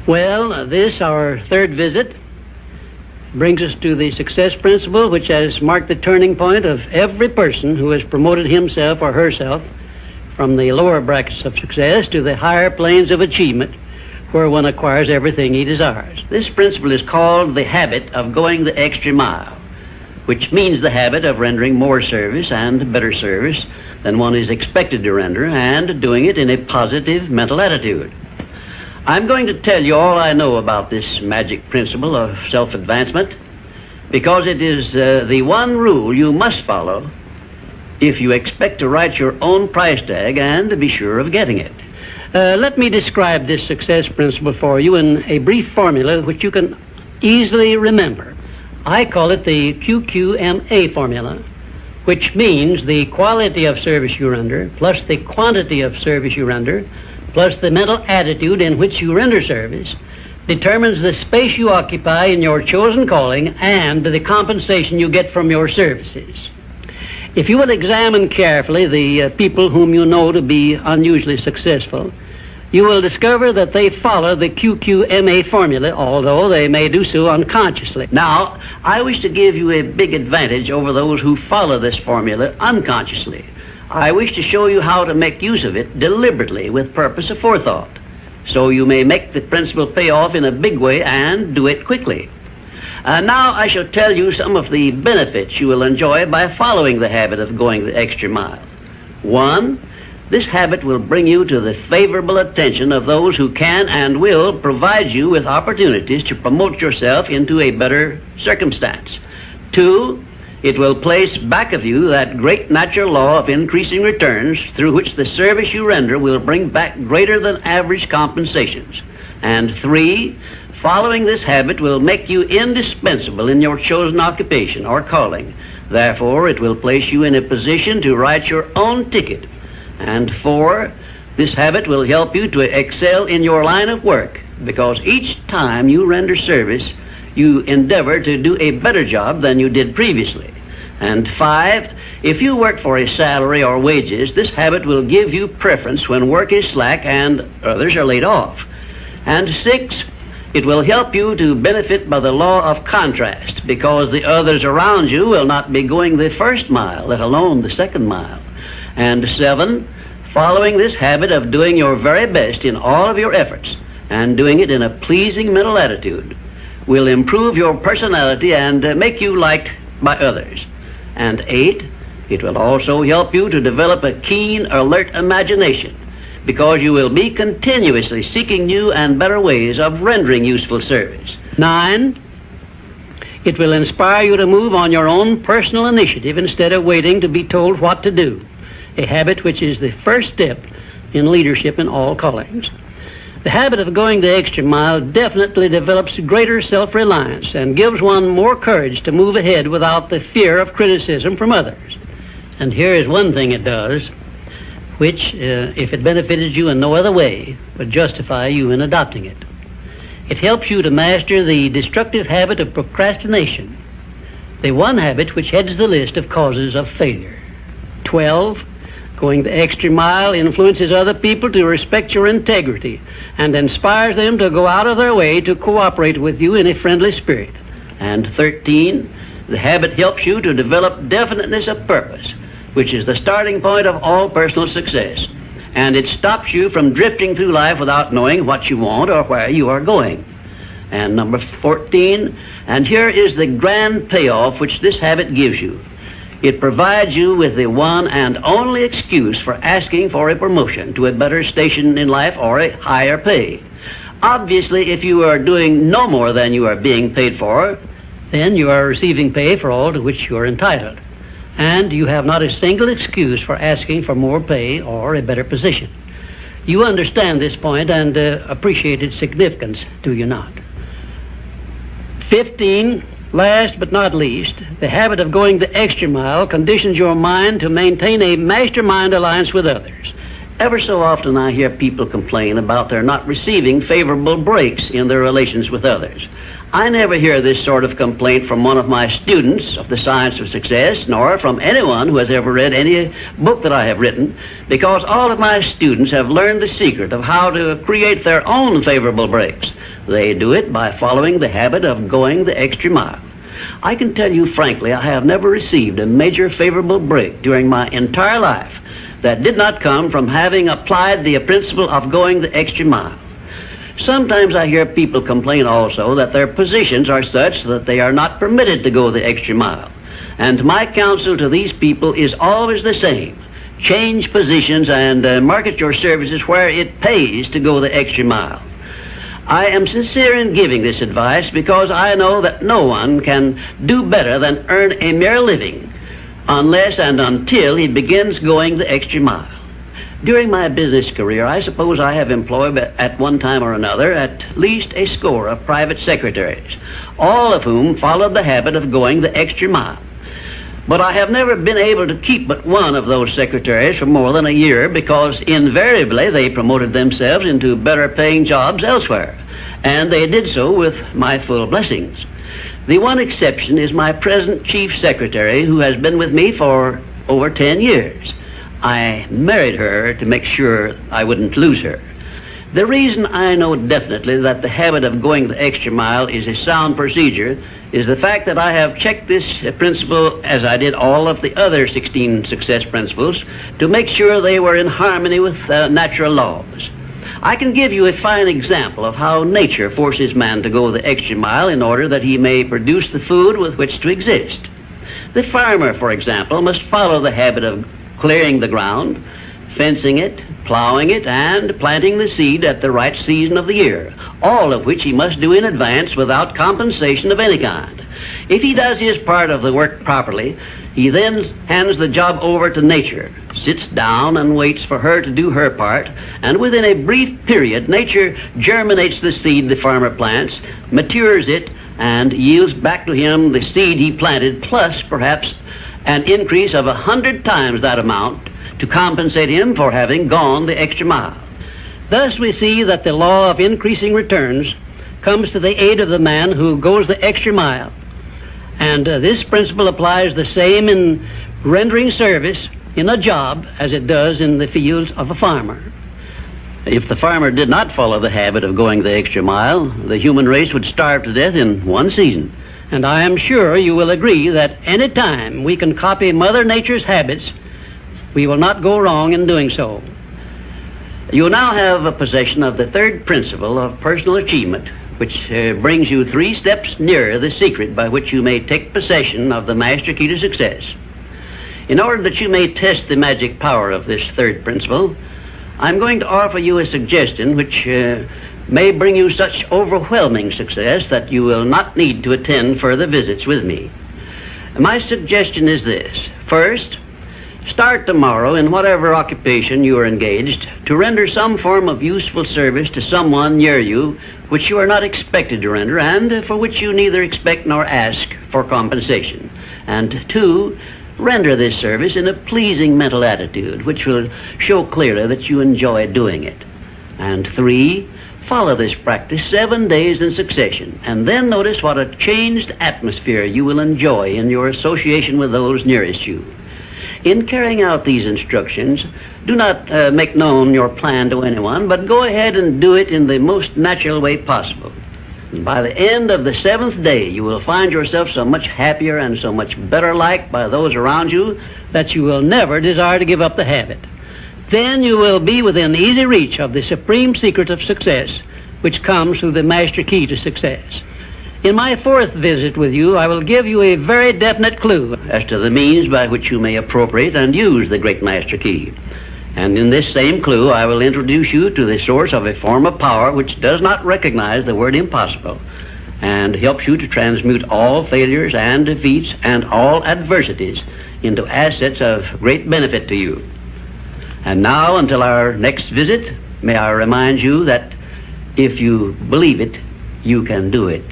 Well, this, our third visit, brings us to the success principle, which has marked the turning point of every person who has promoted himself or herself from the lower brackets of success to the higher planes of achievement, where one acquires everything he desires. This principle is called the habit of going the extra mile, which means the habit of rendering more service and better service than one is expected to render, and doing it in a positive mental attitude. I'm going to tell you all I know about this magic principle of self-advancement, because it is the one rule you must follow if you expect to write your own price tag and to be sure of getting it. Let me describe this success principle for you in a brief formula which you can easily remember. I call it the QQMA formula, which means the quality of service you render plus the quantity of service you render plus the mental attitude in which you render service determines the space you occupy in your chosen calling and the compensation you get from your services. If you will examine carefully the people whom you know to be unusually successful, you will discover that they follow the QQMA formula, although they may do so unconsciously. Now, I wish to give you a big advantage over those who follow this formula unconsciously. I wish to show you how to make use of it deliberately with purpose of forethought, so you may make the principle pay off in a big way and do it quickly. Now I shall tell you some of the benefits you will enjoy by following the habit of going the extra mile. 1, this habit will bring you to the favorable attention of those who can and will provide you with opportunities to promote yourself into a better circumstance. 2, it will place back of you that great natural law of increasing returns through which the service you render will bring back greater than average compensations. And 3, following this habit will make you indispensable in your chosen occupation or calling. Therefore, it will place you in a position to write your own ticket. And 4, this habit will help you to excel in your line of work, because each time you render service, you endeavor to do a better job than you did previously. And 5, if you work for a salary or wages, this habit will give you preference when work is slack and others are laid off. And 6, it will help you to benefit by the law of contrast, because the others around you will not be going the first mile, let alone the second mile. And 7, following this habit of doing your very best in all of your efforts and doing it in a pleasing mental attitude will improve your personality and make you liked by others. And 8, it will also help you to develop a keen, alert imagination, because you will be continuously seeking new and better ways of rendering useful service. 9, it will inspire you to move on your own personal initiative instead of waiting to be told what to do, a habit which is the first step in leadership in all callings. The habit of going the extra mile definitely develops greater self-reliance and gives one more courage to move ahead without the fear of criticism from others. And here is one thing it does, which, if it benefited you in no other way, would justify you in adopting it. It helps you to master the destructive habit of procrastination, the one habit which heads the list of causes of failure. 12, going the extra mile influences other people to respect your integrity and inspires them to go out of their way to cooperate with you in a friendly spirit. And 13, the habit helps you to develop definiteness of purpose, which is the starting point of all personal success. And it stops you from drifting through life without knowing what you want or where you are going. And number 14, and here is the grand payoff which this habit gives you. It provides you with the one and only excuse for asking for a promotion to a better station in life or a higher pay. Obviously, if you are doing no more than you are being paid for, then you are receiving pay for all to which you are entitled. And you have not a single excuse for asking for more pay or a better position. You understand this point and appreciate its significance, do you not? 15, last but not least, the habit of going the extra mile conditions your mind to maintain a mastermind alliance with others. Ever so often I hear people complain about their not receiving favorable breaks in their relations with others. I never hear this sort of complaint from one of my students of the science of success, nor from anyone who has ever read any book that I have written, because all of my students have learned the secret of how to create their own favorable breaks. They do it by following the habit of going the extra mile. I can tell you frankly, I have never received a major favorable break during my entire life that did not come from having applied the principle of going the extra mile. Sometimes I hear people complain also that their positions are such that they are not permitted to go the extra mile. And my counsel to these people is always the same. Change positions and market your services where it pays to go the extra mile. I am sincere in giving this advice because I know that no one can do better than earn a mere living unless and until he begins going the extra mile. During my business career, I suppose I have employed at one time or another at least a score of private secretaries, all of whom followed the habit of going the extra mile. But I have never been able to keep but one of those secretaries for more than a year because invariably they promoted themselves into better paying jobs elsewhere, and they did so with my full blessings. The one exception is my present chief secretary, who has been with me for over 10 years. I married her to make sure I wouldn't lose her. The reason I know definitely that the habit of going the extra mile is a sound procedure is the fact that I have checked this principle, as I did all of the other 16 success principles, to make sure they were in harmony with natural laws. I can give you a fine example of how nature forces man to go the extra mile in order that he may produce the food with which to exist. The farmer, for example, must follow the habit of clearing the ground, fencing it, plowing it, and planting the seed at the right season of the year, all of which he must do in advance without compensation of any kind. If he does his part of the work properly, he then hands the job over to nature, sits down and waits for her to do her part, and within a brief period, nature germinates the seed the farmer plants, matures it, and yields back to him the seed he planted, plus perhaps an increase of 100 times that amount to compensate him for having gone the extra mile. Thus we see that the law of increasing returns comes to the aid of the man who goes the extra mile. And this principle applies the same in rendering service in a job as it does in the fields of a farmer. If the farmer did not follow the habit of going the extra mile, the human race would starve to death in one season. And I am sure you will agree that any time we can copy Mother Nature's habits, we will not go wrong in doing so. You now have a possession of the third principle of personal achievement, which brings you 3 steps nearer the secret by which you may take possession of the master key to success. In order that you may test the magic power of this third principle, I'm going to offer you a suggestion which may bring you such overwhelming success that you will not need to attend further visits with me. My suggestion is this. First, start tomorrow in whatever occupation you are engaged to render some form of useful service to someone near you which you are not expected to render and for which you neither expect nor ask for compensation. And 2, render this service in a pleasing mental attitude which will show clearly that you enjoy doing it. And 3, follow this practice 7 days in succession, and then notice what a changed atmosphere you will enjoy in your association with those nearest you. In carrying out these instructions, do not make known your plan to anyone, but go ahead and do it in the most natural way possible. And by the end of the 7th day, you will find yourself so much happier and so much better liked by those around you that you will never desire to give up the habit. Then you will be within easy reach of the supreme secret of success, which comes through the master key to success. In my 4th visit with you, I will give you a very definite clue as to the means by which you may appropriate and use the great master key. And in this same clue, I will introduce you to the source of a form of power which does not recognize the word impossible and helps you to transmute all failures and defeats and all adversities into assets of great benefit to you. And now, until our next visit, may I remind you that if you believe it, you can do it.